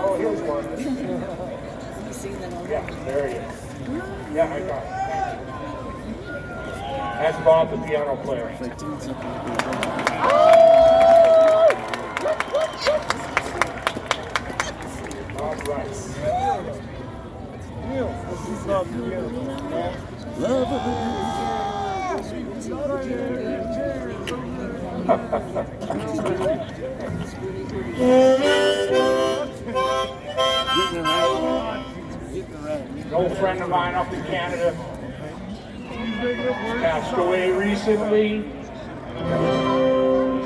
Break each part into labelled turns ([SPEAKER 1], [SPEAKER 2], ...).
[SPEAKER 1] Oh, here's one.
[SPEAKER 2] You seen that already?
[SPEAKER 1] Yeah, there he is. Yeah, I got it. That's Bob, the piano player. All right. An old friend of mine up in Canada passed away recently.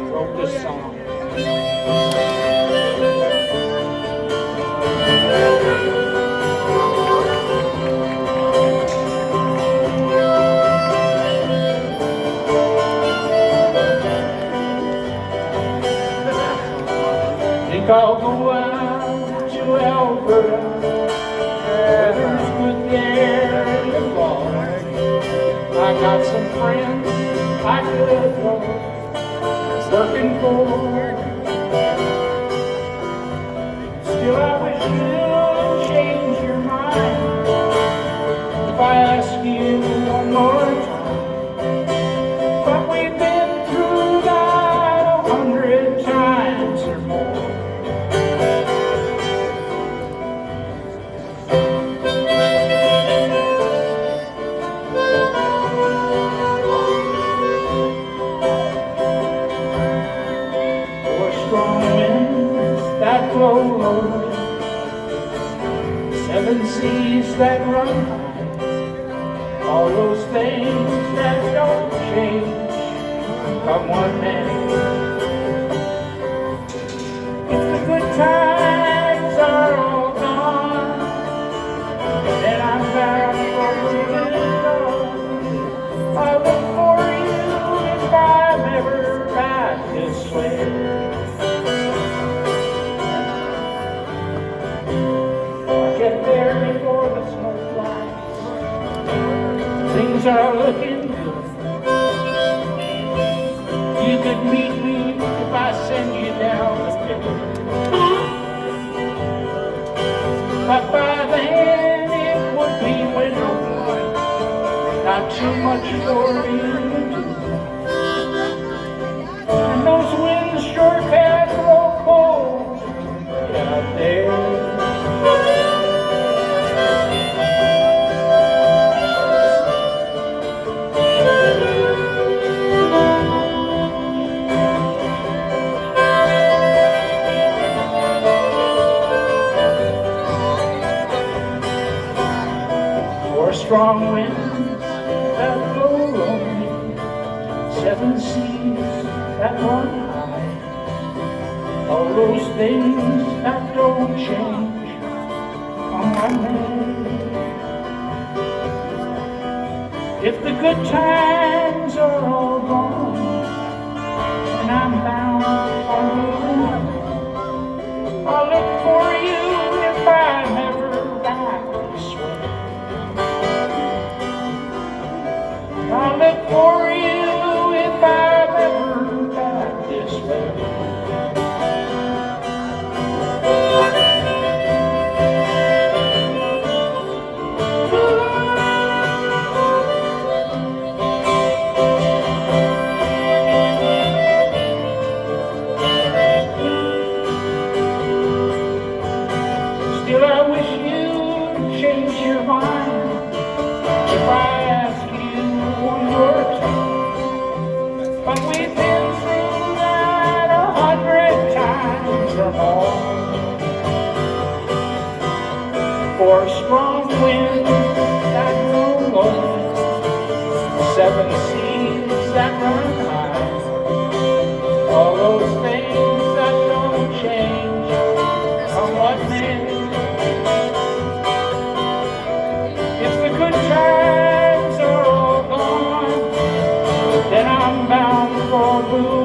[SPEAKER 1] Wrote this song. Think I'll go out to Alberta. Weather's good there in the fall. I got some friends I could go working for. Still, I wish you'd change your mind if I ask you one more time. But we've been through that 100 times or more. Strong winds that blow low, 7 seas that run high, all those things that don't change come one day. If the good times are all gone, then I'm bound for moving on. I look for you if I'm ever back this way. Get there before the smoke flies. Things are looking good. You could meet me if I send you down the river. But by then it would be winter. Not too much for me to do. And those winds sure can blow cold out there. Strong winds that blow lonely, 7 seas that run high, all those things that don't change on one day. If the good times are all gone and I'm bound for moving on, I'll look for you if I'm ever back this way. I'll look for you if I'm ever back this way. Still, I wish you'd change your mind if I ask you one more time. But we've been through that 100 times or more. For strong winds that blow low, 7 seas that run high, all those things that don't change on what man. If the good times are all gone, then I'm bound for blue.